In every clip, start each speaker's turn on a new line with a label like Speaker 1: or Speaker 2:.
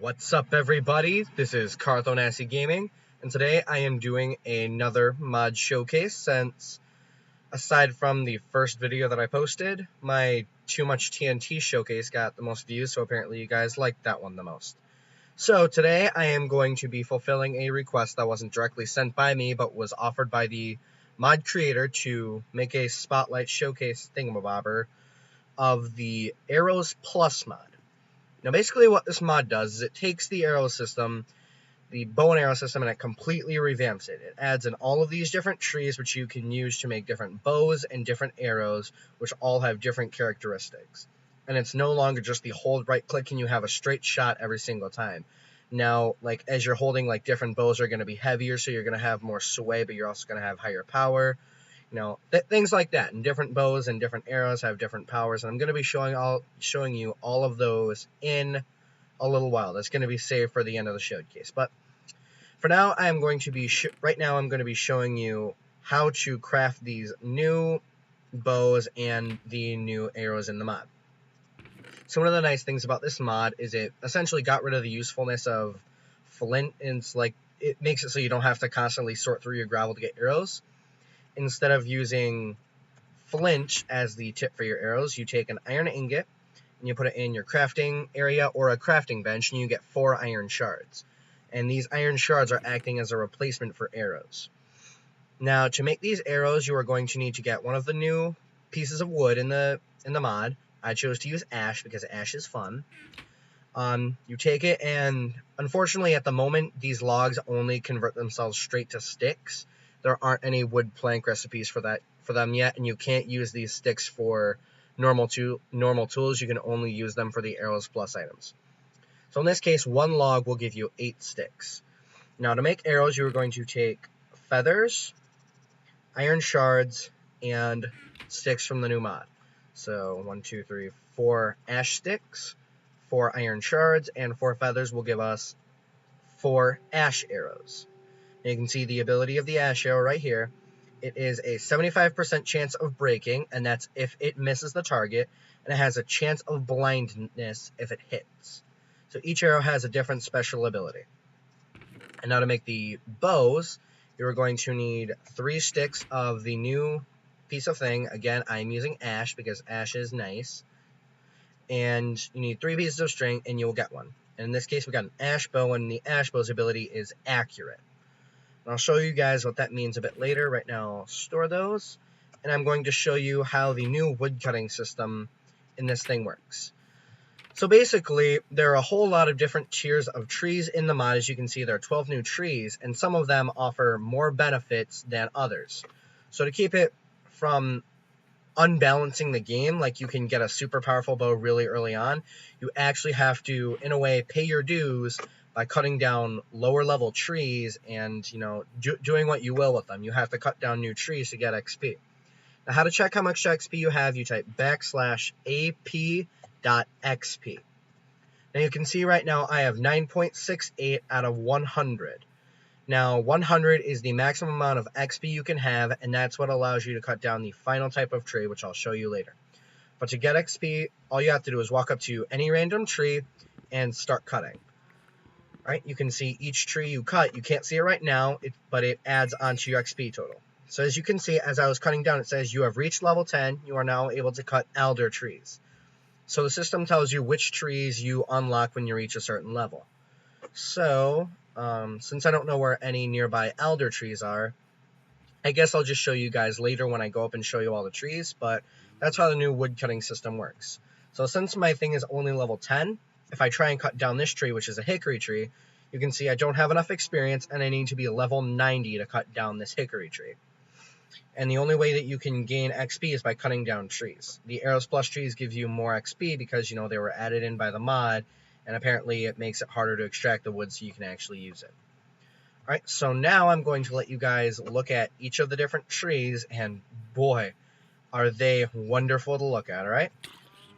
Speaker 1: What's up, everybody? This is Carthonassi Gaming, and today I am doing another mod showcase since, aside from the first video that I posted, my Too Much TNT showcase got the most views, so apparently you guys liked that one the most. So today I am going to be fulfilling a request that wasn't directly sent by me, but was offered by the mod creator to make a spotlight showcase thingamabobber of the Arrows Plus mod. Now, basically what this mod does is it takes the arrow system, the bow and arrow system, and it completely revamps it. It adds in all of these different trees which you can use to make different bows and different arrows, which all have different characteristics. And it's no longer just the hold right click and you have a straight shot every single time. Now, like, as you're holding, like, different bows are going to be heavier, so you're going to have more sway, but you're also going to have higher power. You know, things like that. And different bows and different arrows have different powers. And I'm going to be showing you all of those in a little while. That's going to be saved for the end of the showcase. But for now, I am going to be I'm going to be showing you how to craft these new bows and the new arrows in the mod. So one of the nice things about this mod is it essentially got rid of the usefulness of flint, and it's like it makes it so you don't have to constantly sort through your gravel to get arrows. Instead of using flint as the tip for your arrows, you take an iron ingot and you put it in your crafting area or a crafting bench, and you get 4 iron shards. And these iron shards are acting as a replacement for arrows. Now, to make these arrows, you are going to need to get one of the new pieces of wood in the mod. I chose to use ash because ash is fun. You take it, and unfortunately at the moment these logs only convert themselves straight to sticks. There aren't any wood plank recipes for them yet, and you can't use these sticks for normal tools. You can only use them for the Arrows Plus items. So in this case, 1 log will give you 8 sticks. Now, to make arrows, you are going to take feathers, iron shards, and sticks from the new mod. So 1, 2, 3, 4 ash sticks, 4 iron shards, and 4 feathers will give us 4 ash arrows. You can see the ability of the ash arrow right here. It is a 75% chance of breaking, and that's if it misses the target, and it has a chance of blindness if it hits. So each arrow has a different special ability. And now to make the bows, you're going to need 3 sticks of the new piece of thing. Again, I'm using ash because ash is nice. And you need 3 pieces of string, and you'll get one. And in this case, we got an ash bow, and the ash bow's ability is accurate. And I'll show you guys what that means a bit later. Right now, I'll store those, and I'm going to show you how the new wood cutting system in this thing works. So basically, there are a whole lot of different tiers of trees in the mod. As you can see, there are 12 new trees, and some of them offer more benefits than others. So to keep it from unbalancing the game, like you can get a super powerful bow really early on, you actually have to, in a way, pay your dues by cutting down lower level trees and, you know, doing what you will with them. You have to cut down new trees to get XP. Now, how to check how much XP you have, you type \AP.xp. Now you can see right now I have 9.68 out of 100. Now 100 is the maximum amount of XP you can have, and that's what allows you to cut down the final type of tree, which I'll show you later. But to get XP, all you have to do is walk up to any random tree and start cutting. Right, you can see each tree you cut. You can't see it right now, but it adds onto your XP total. So as you can see, as I was cutting down, it says you have reached level 10. You are now able to cut alder trees. So the system tells you which trees you unlock when you reach a certain level. So since I don't know where any nearby alder trees are, I guess I'll just show you guys later when I go up and show you all the trees, but that's how the new wood cutting system works. So since my thing is only level 10, if I try and cut down this tree, which is a hickory tree, you can see I don't have enough experience, and I need to be level 90 to cut down this hickory tree. And the only way that you can gain XP is by cutting down trees. The Arrows Plus trees give you more XP because, you know, they were added in by the mod, and apparently it makes it harder to extract the wood so you can actually use it. Alright, so now I'm going to let you guys look at each of the different trees, and boy, are they wonderful to look at, alright?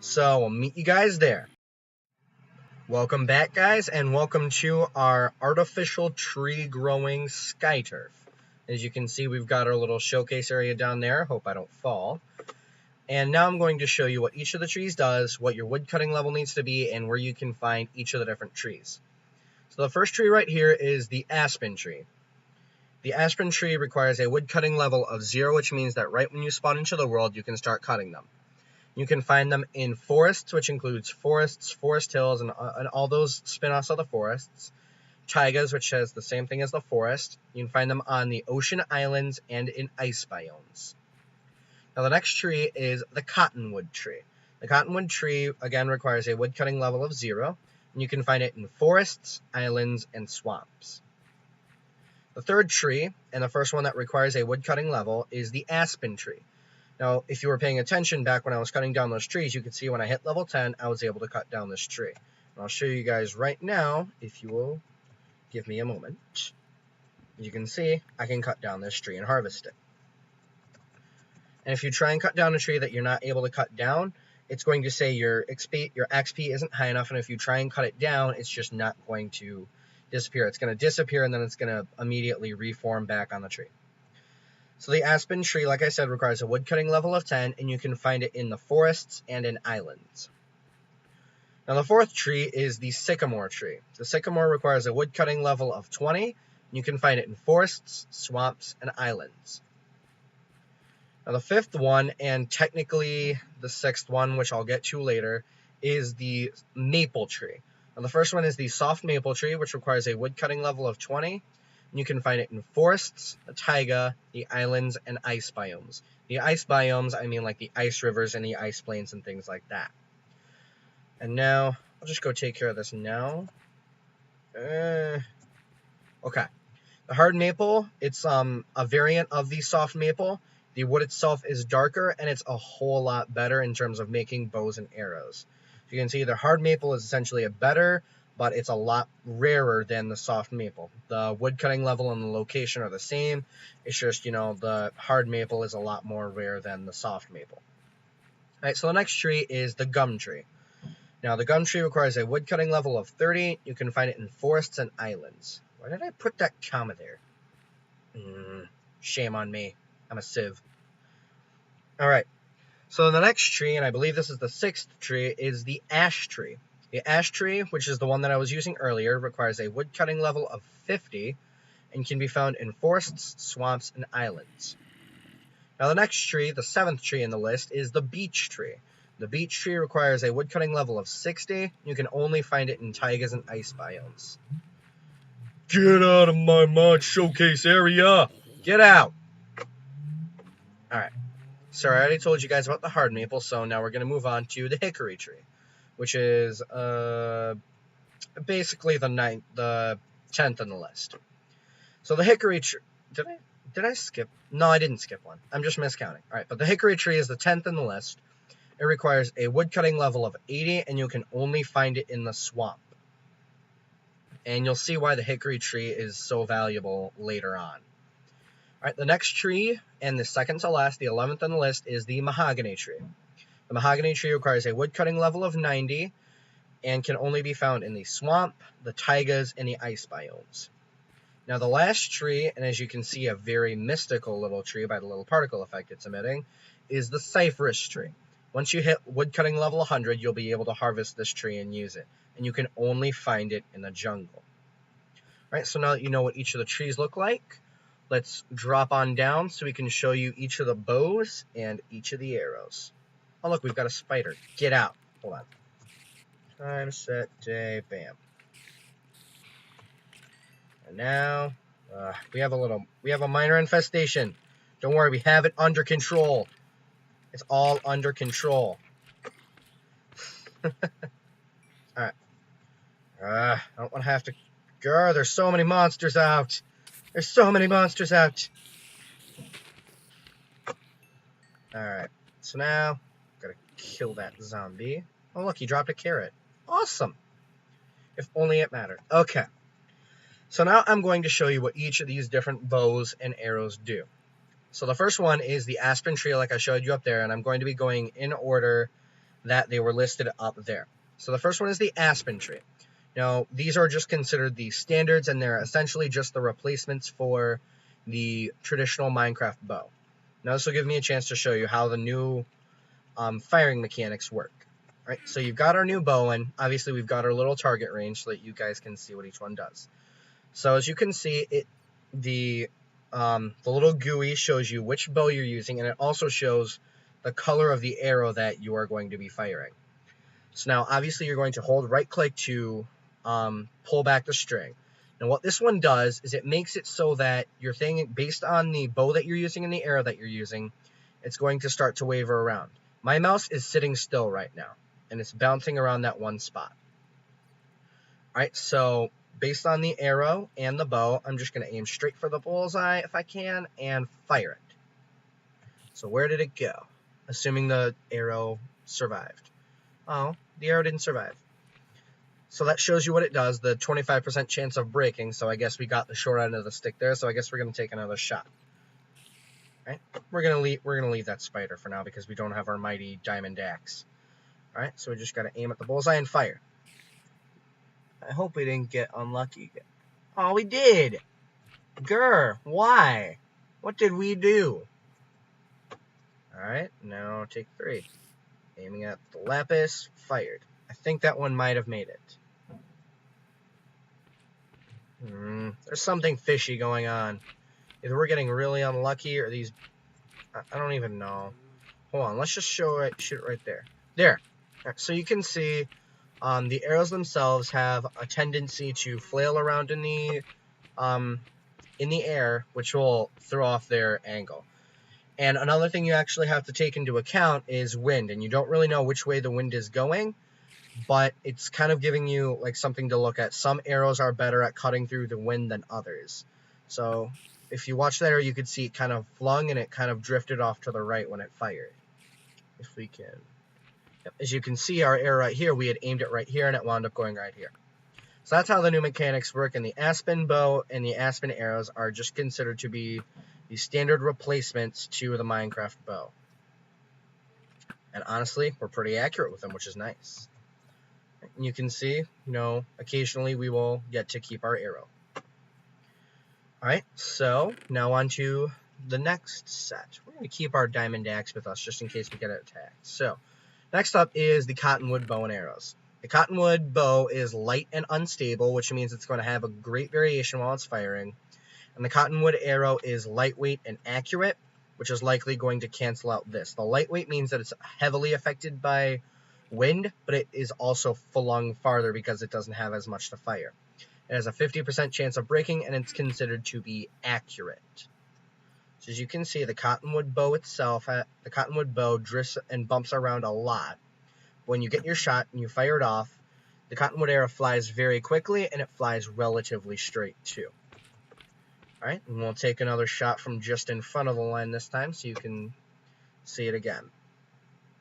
Speaker 1: So we'll meet you guys there. Welcome back, guys, and welcome to our artificial tree growing sky turf. As you can see, we've got our little showcase area down there. Hope I don't fall. And now I'm going to show you what each of the trees does, what your wood cutting level needs to be, and where you can find each of the different trees. So the first tree right here is the aspen tree. The aspen tree requires a wood cutting level of 0, which means that right when you spawn into the world, you can start cutting them. You can find them in forests, which includes forests, forest hills, and all those spin-offs of the forests. Taigas, which has the same thing as the forest. You can find them on the ocean islands and in ice biomes. Now the next tree is the cottonwood tree. The cottonwood tree, again, requires a wood cutting level of 0, and you can find it in forests, islands, and swamps. The third tree, and the first one that requires a wood cutting level, is the aspen tree. Now, if you were paying attention back when I was cutting down those trees, you could see when I hit level 10, I was able to cut down this tree. And I'll show you guys right now, if you will give me a moment. As you can see, I can cut down this tree and harvest it. And if you try and cut down a tree that you're not able to cut down, it's going to say your XP isn't high enough, and if you try and cut it down, it's just not going to disappear. It's going to disappear, and then it's going to immediately reform back on the tree. So the aspen tree, like I said, requires a wood cutting level of 10, and you can find it in the forests and in islands. Now the fourth tree is the sycamore tree. The sycamore requires a wood cutting level of 20, and you can find it in forests, swamps, and islands. Now the fifth one, and technically the sixth one, which I'll get to later, is the maple tree. Now the first one is the soft maple tree, which requires a wood cutting level of 20. And you can find it in forests, the taiga, the islands, and ice biomes. The ice biomes, I mean like the ice rivers and the ice plains and things like that. And now, I'll just go take care of this now. Okay. The hard maple, it's a variant of the soft maple. The wood itself is darker, and it's a whole lot better in terms of making bows and arrows. You can see the hard maple is essentially a better, but it's a lot rarer than the soft maple. The wood cutting level and the location are the same. It's just, the hard maple is a lot more rare than the soft maple. All right, so the next tree is the gum tree. Now, the gum tree requires a wood cutting level of 30. You can find it in forests and islands. Why did I put that comma there? Shame on me. I'm a sieve. All right. So the next tree, and I believe this is the sixth tree, is the ash tree. The ash tree, which is the one that I was using earlier, requires a wood cutting level of 50 and can be found in forests, swamps, and islands. Now the next tree, the seventh tree in the list, is the beech tree. The beech tree requires a wood cutting level of 60. You can only find it in taigas and ice biomes. Get out of my mod showcase area! Get out! Alright. Sorry, I already told you guys about the hard maple, so now we're going to move on to the hickory tree, which is basically the 10th on the list. So the hickory tree... Did I skip? No, I didn't skip one. I'm just miscounting. Alright, but the hickory tree is the 10th on the list. It requires a wood cutting level of 80, and you can only find it in the swamp. And you'll see why the hickory tree is so valuable later on. Alright, the next tree, and the second to last, the 11th on the list, is the mahogany tree. The mahogany tree requires a wood cutting level of 90, and can only be found in the swamp, the taigas, and the ice biomes. Now the last tree, and as you can see a very mystical little tree by the little particle effect it's emitting, is the cypress tree. Once you hit wood cutting level 100, you'll be able to harvest this tree and use it. And you can only find it in the jungle. Alright, so now that you know what each of the trees look like, let's drop on down so we can show you each of the bows and each of the arrows. Oh look, we've got a spider. Get out. Hold on. Time, set, day, bam. And now, we have a minor infestation. Don't worry, we have it under control. It's all under control. Alright. I don't want to have to... Grr, there's so many monsters out. There's so many monsters out. Alright. So now, gotta kill that zombie. Oh, look, he dropped a carrot. Awesome. If only it mattered. Okay. So now I'm going to show you what each of these different bows and arrows do. So the first one is the aspen tree, like I showed you up there, and I'm going to be going in order that they were listed up there. So the first one is the aspen tree. Now, these are just considered the standards, and they're essentially just the replacements for the traditional Minecraft bow. Now, this will give me a chance to show you how the new firing mechanics work. Right, so you've got our new bow, and obviously we've got our little target range so that you guys can see what each one does. So as you can see, the little GUI shows you which bow you're using, and it also shows the color of the arrow that you are going to be firing. So now, obviously, you're going to hold right-click to pull back the string. Now, what this one does is it makes it so that your thing, based on the bow that you're using and the arrow that you're using, it's going to start to waver around. My mouse is sitting still right now, and it's bouncing around that one spot. All right, so based on the arrow and the bow, I'm just going to aim straight for the bullseye if I can and fire it. So where did it go? Assuming the arrow survived. Oh, the arrow didn't survive. So that shows you what it does, the 25% chance of breaking, so I guess we got the short end of the stick there, so I guess we're going to take another shot. All right, we're going to leave that spider for now because we don't have our mighty diamond axe. All right, so we just got to aim at the bullseye and fire. I hope we didn't get unlucky. Oh, we did! Grr, why? What did we do? Alright, now take 3. Aiming at the lapis, fired. I think that one might have made it. There's something fishy going on. Either we're getting really unlucky or these... I don't even know. Hold on, let's just shoot it right there. There. Right, so you can see the arrows themselves have a tendency to flail around in the air, which will throw off their angle. And another thing you actually have to take into account is wind, and you don't really know which way the wind is going, but it's kind of giving you like something to look at. Some arrows are better at cutting through the wind than others. So if you watch that arrow, you could see it kind of flung and it kind of drifted off to the right when it fired. If we can. Yep. As you can see, our arrow right here, we had aimed it right here and it wound up going right here. So that's how the new mechanics work, and the Aspen bow and the Aspen arrows are just considered to be the standard replacements to the Minecraft bow. And honestly, we're pretty accurate with them, which is nice. And you can see, occasionally we will get to keep our arrow. Alright, so now on to the next set. We're going to keep our diamond axe with us just in case we get attacked. So, next up is the cottonwood bow and arrows. The cottonwood bow is light and unstable, which means it's going to have a great variation while it's firing. And the cottonwood arrow is lightweight and accurate, which is likely going to cancel out this. The lightweight means that it's heavily affected by wind, but it is also flung farther because it doesn't have as much to fire. It has a 50% chance of breaking, and it's considered to be accurate. So as you can see, the cottonwood bow itself, the cottonwood bow drifts and bumps around a lot. When you get your shot and you fire it off, the cottonwood arrow flies very quickly, and it flies relatively straight too. Alright, and we'll take another shot from just in front of the line this time so you can see it again.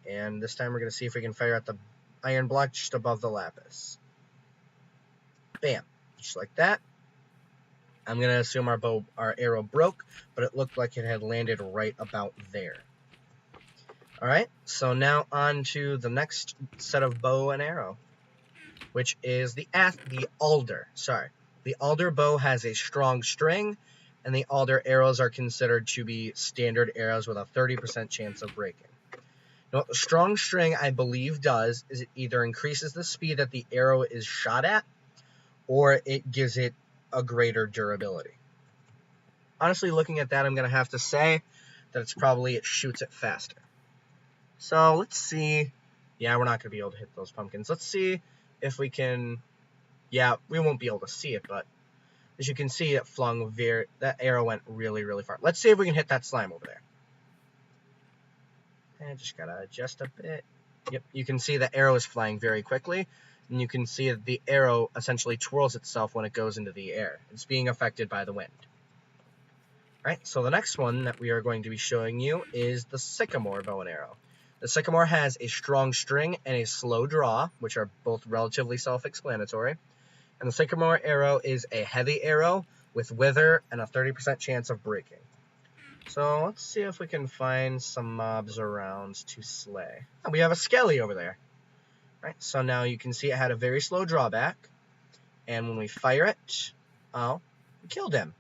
Speaker 1: And this time we're going to see if we can fire at the iron block just above the lapis. Bam. Just like that. I'm going to assume our arrow broke, but it looked like it had landed right about there. Alright, so now on to the next set of bow and arrow, which is the alder. Sorry. The alder bow has a strong string, and the alder arrows are considered to be standard arrows with a 30% chance of breaking. Now, what the strong string, I believe, does is it either increases the speed that the arrow is shot at, or it gives it a greater durability. Honestly, looking at that, I'm going to have to say that it shoots it faster. So, let's see. Yeah, we're not going to be able to hit those pumpkins. Let's see if we can... Yeah, we won't be able to see it, but as you can see, it flung that arrow went really, really far. Let's see if we can hit that slime over there. And just gotta adjust a bit. Yep, you can see the arrow is flying very quickly, and you can see that the arrow essentially twirls itself when it goes into the air. It's being affected by the wind. Alright, so the next one that we are going to be showing you is the sycamore bow and arrow. The sycamore has a strong string and a slow draw, which are both relatively self-explanatory. And the sycamore arrow is a heavy arrow with wither and a 30% chance of breaking. So let's see if we can find some mobs around to slay. Oh, we have a skelly over there. Right, so now you can see it had a very slow drawback. And when we fire it, we killed him.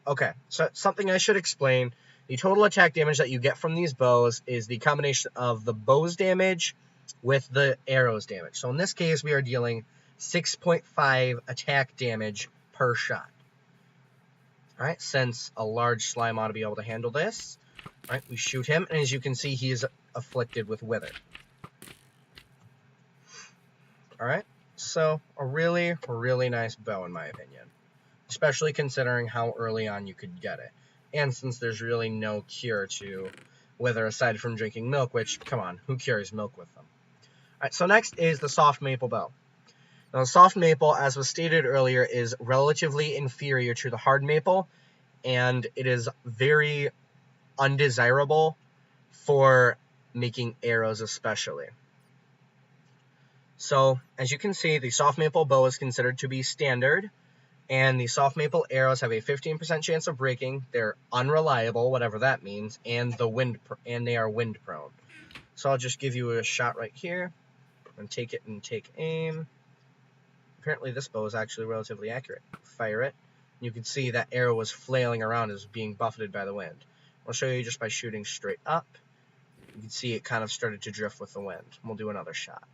Speaker 1: Okay, so something I should explain. The total attack damage that you get from these bows is the combination of the bow's damage with the arrows damage. So in this case, we are dealing 6.5 attack damage per shot. Alright, since a large slime ought to be able to handle this, alright, we shoot him, and as you can see, he is afflicted with wither. Alright, so a really, really nice bow in my opinion, especially considering how early on you could get it. And since there's really no cure to wither aside from drinking milk, which, come on, who cures milk with them? Alright, so next is the soft maple bow. Now, the soft maple, as was stated earlier, is relatively inferior to the hard maple, and it is very undesirable for making arrows especially. So, as you can see, the soft maple bow is considered to be standard, and the soft maple arrows have a 15% chance of breaking. They're unreliable, whatever that means, and they are wind prone. So I'll just give you a shot right here, and take it and take aim. Apparently this bow is actually relatively accurate. Fire it. You can see that arrow was flailing around as being buffeted by the wind. I'll show you just by shooting straight up. You can see it kind of started to drift with the wind. We'll do another shot.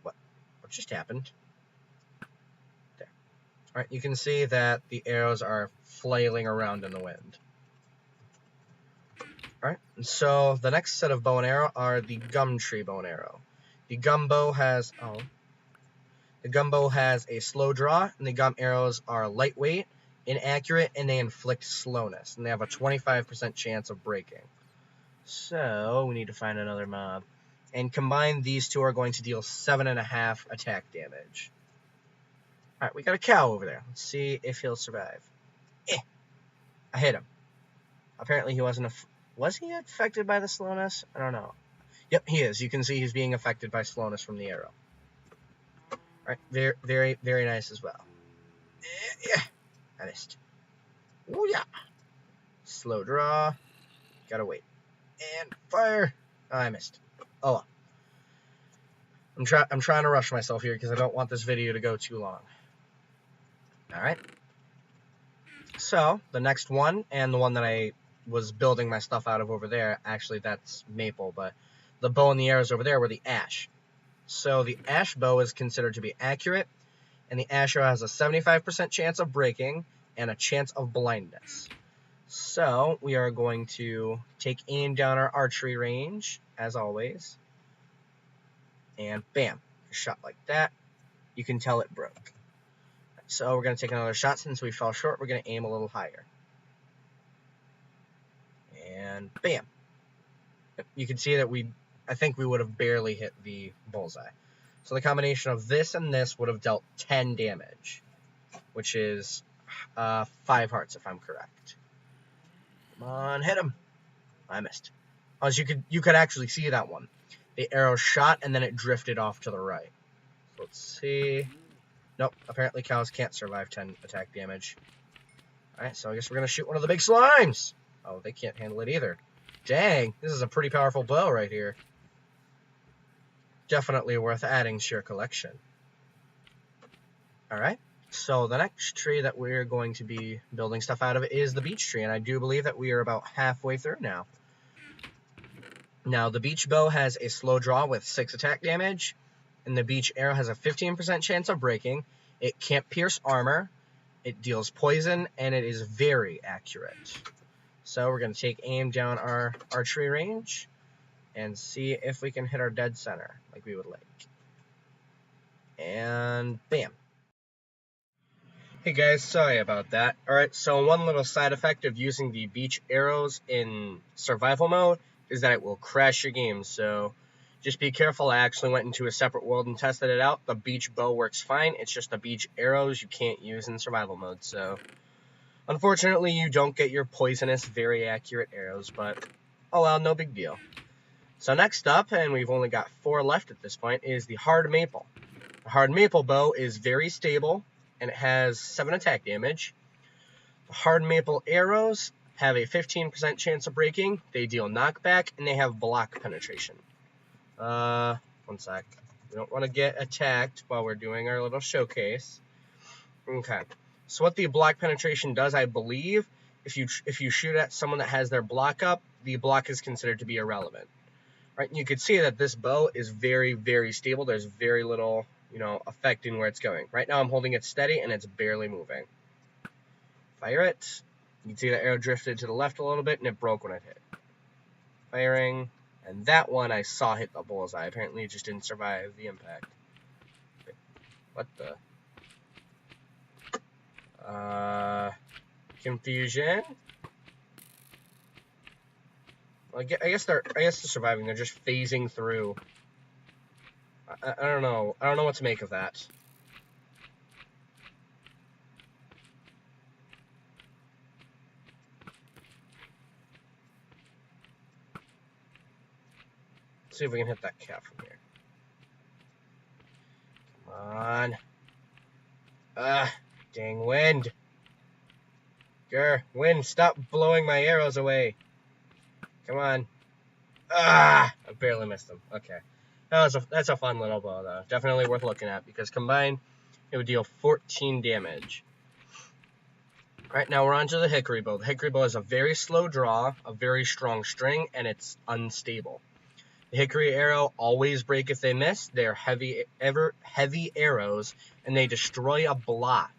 Speaker 1: What just happened? There. Alright, you can see that the arrows are flailing around in the wind. Alright, and so the next set of bow and arrow are the gum tree bow and arrow. The gum bow has a slow draw, and the gum arrows are lightweight, inaccurate, and they inflict slowness, and they have a 25% chance of breaking. So we need to find another mob, and combined these two are going to deal 7.5 attack damage. Alright, we got a cow over there. Let's see if he'll survive. I hit him. Apparently he wasn't was he affected by the slowness? I don't know. Yep, he is. You can see he's being affected by slowness from the arrow. Alright, very, very nice as well. Yeah, I missed. Oh yeah. Slow draw. Gotta wait. And fire. Oh, I missed. Oh well. I'm trying to rush myself here because I don't want this video to go too long. Alright. So, the next one, and the one that I was building my stuff out of over there, actually that's maple, but the bow and the arrows over there were the ash. So the ash bow is considered to be accurate, and the ash arrow has a 75% chance of breaking and a chance of blindness. So we are going to take aim down our archery range, as always, and bam, a shot like that, you can tell it broke. So we're going to take another shot. Since we fell short, we're going to aim a little higher. And bam. You can see that I think we would have barely hit the bullseye. So the combination of this and this would have dealt 10 damage, which is 5 hearts if I'm correct. Come on, hit him. I missed. As you could actually see that one. The arrow shot and then it drifted off to the right. So let's see. Nope, apparently cows can't survive 10 attack damage. Alright, so I guess we're going to shoot one of the big slimes. Oh, they can't handle it either. Dang, this is a pretty powerful bow right here. Definitely worth adding to your collection. Alright, so the next tree that we're going to be building stuff out of is the beech tree, and I do believe that we are about halfway through now. Now, the beech bow has a slow draw with 6 attack damage, and the beech arrow has a 15% chance of breaking. It can't pierce armor, it deals poison, and it is very accurate. So we're going to take aim down our archery range and see if we can hit our dead center like we would like. And bam. Hey guys, sorry about that. Alright, so one little side effect of using the beech arrows in survival mode is that it will crash your game, so just be careful. I actually went into a separate world and tested it out. The beech bow works fine, it's just the beech arrows you can't use in survival mode, so unfortunately you don't get your poisonous, very accurate arrows, but oh well, no big deal. So next up, and we've only got 4 left at this point, is the hard maple. The hard maple bow is very stable, and it has 7 attack damage. The hard maple arrows have a 15% chance of breaking, they deal knockback, and they have block penetration. One sec. We don't want to get attacked while we're doing our little showcase. Okay. So what the block penetration does, I believe, if you shoot at someone that has their block up, the block is considered to be irrelevant. Right, and you can see that this bow is very, very stable. There's very little, affecting where it's going. Right now I'm holding it steady and it's barely moving. Fire it. You can see the arrow drifted to the left a little bit and it broke when it hit. Firing. And that one I saw hit the bullseye. Apparently it just didn't survive the impact. What the? Confusion. I guess they're surviving. They're just phasing through. I don't know. I don't know what to make of that. Let's see if we can hit that cat from here. Come on. Dang wind. Grr, wind, stop blowing my arrows away. Come on. I barely missed them. Okay. That's a fun little bow, though. Definitely worth looking at, because combined, it would deal 14 damage. Alright, now we're on to the hickory bow. The hickory bow is a very slow draw, a very strong string, and it's unstable. The hickory arrow always break if they miss. They're heavy arrows, and they destroy a block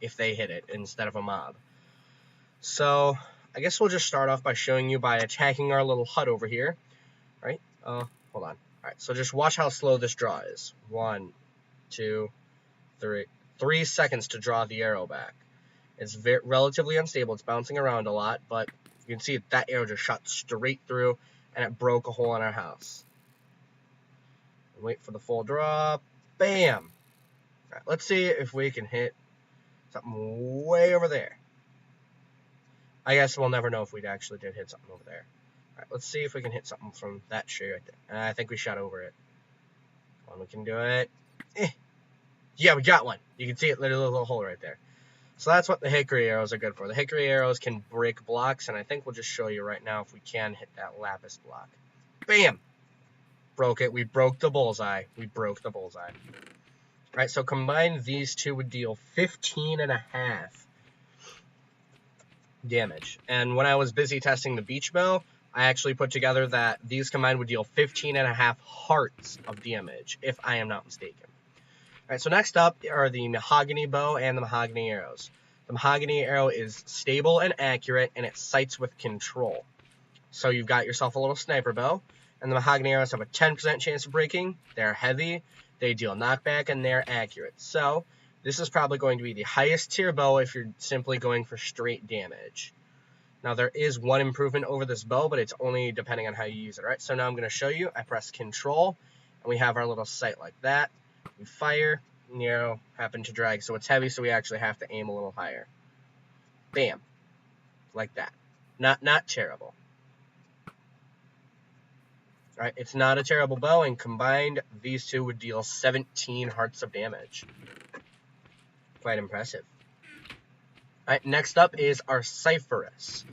Speaker 1: if they hit it instead of a mob. So, I guess we'll just start off by showing you by attacking our little hut over here. Right? Hold on. Alright, so just watch how slow this draw is. 1, 2, 3. 3 seconds to draw the arrow back. It's relatively unstable. It's bouncing around a lot, but you can see that arrow just shot straight through, and it broke a hole in our house. Wait for the full draw. Bam! Alright, let's see if we can hit something way over there. I guess we'll never know if we actually did hit something over there. Alright, let's see if we can hit something from that tree right there. I think we shot over it. Come on, we can do it. Yeah, we got one. You can see it, literally a little hole right there. So that's what the hickory arrows are good for. The hickory arrows can break blocks, and I think we'll just show you right now if we can hit that lapis block. Bam! Broke it. We broke the bullseye. We broke the bullseye. Alright, so combined, these two would deal 15.5 damage. And when I was busy testing the beach bow, I actually put together that these combined would deal 15.5 hearts of damage, if I am not mistaken. Alright, so next up are the mahogany bow and the mahogany arrows. The mahogany arrow is stable and accurate, and it sights with control. So you've got yourself a little sniper bow, and the mahogany arrows have a 10% chance of breaking. They're heavy, they deal knockback, and they're accurate. So this is probably going to be the highest tier bow if you're simply going for straight damage. Now there is one improvement over this bow, but it's only depending on how you use it. Alright, so now I'm going to show you. I press control, and we have our little sight like that. We fire, and the arrow happened to drag, so it's heavy, so we actually have to aim a little higher. Bam. Like that. Not terrible. Alright, it's not a terrible bow, and combined, these two would deal 17 hearts of damage. Quite impressive. Alright, next up is our cypress.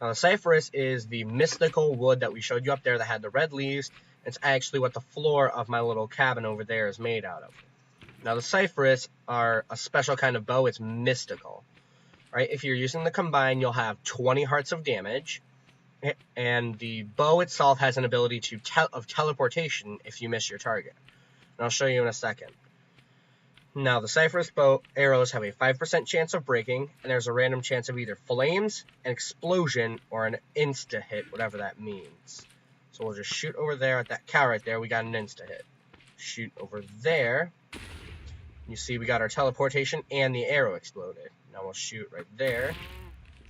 Speaker 1: Now, the cypress is the mystical wood that we showed you up there that had the red leaves. It's actually what the floor of my little cabin over there is made out of. Now, the cypress are a special kind of bow. It's mystical. Right? If you're using the combine, you'll have 20 hearts of damage. And the bow itself has an ability of teleportation if you miss your target. And I'll show you in a second. Now, the cypress bow arrows have a 5% chance of breaking, and there's a random chance of either flames, an explosion, or an insta-hit, whatever that means. So we'll just shoot over there at that cow right there. We got an insta-hit. Shoot over there. You see we got our teleportation and the arrow exploded. Now we'll shoot right there.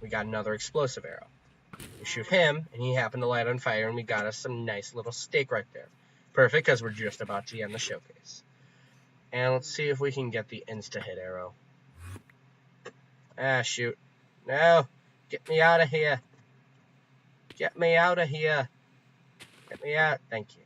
Speaker 1: We got another explosive arrow. We shoot him, and he happened to light on fire, and we got us some nice little steak right there. Perfect, because we're just about to end the showcase. And let's see if we can get the insta-hit arrow. Ah, shoot. No! Get me out of here! Get me out of here! Get me out. Thank you.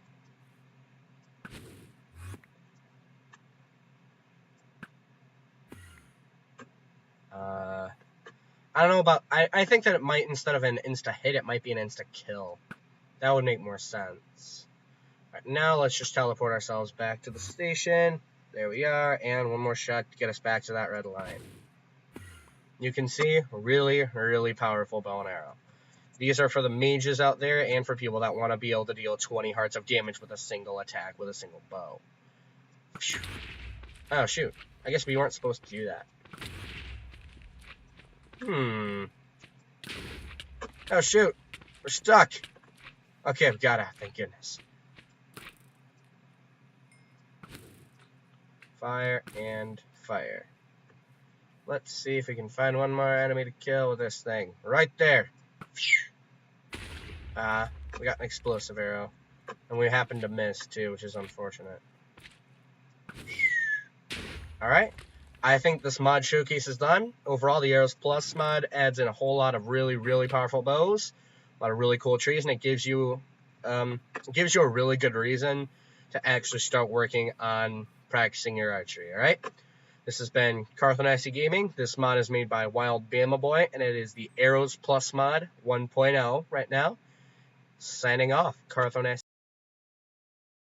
Speaker 1: I don't know about... I think that it might, instead of an insta-hit, it might be an insta-kill. That would make more sense. Alright, now let's just teleport ourselves back to the station. There we are. And one more shot to get us back to that red line. You can see, really, really powerful bow and arrow. These are for the mages out there and for people that want to be able to deal 20 hearts of damage with a single attack with a single bow. Oh, shoot. I guess we weren't supposed to do that. Oh, shoot. We're stuck. Okay, we got it. Thank goodness. Fire and fire. Let's see if we can find one more enemy to kill with this thing. Right there. We got an explosive arrow. And we happened to miss, too, which is unfortunate. Alright. I think this mod showcase is done. Overall, the Arrows Plus mod adds in a whole lot of really, really powerful bows. A lot of really cool trees, and it gives you a really good reason to actually start working on practicing your archery, alright? This has been Carthonasty Gaming. This mod is made by WildBamaBoy, and it is the Arrows Plus mod 1.0 right now. Signing off, Carthonasty.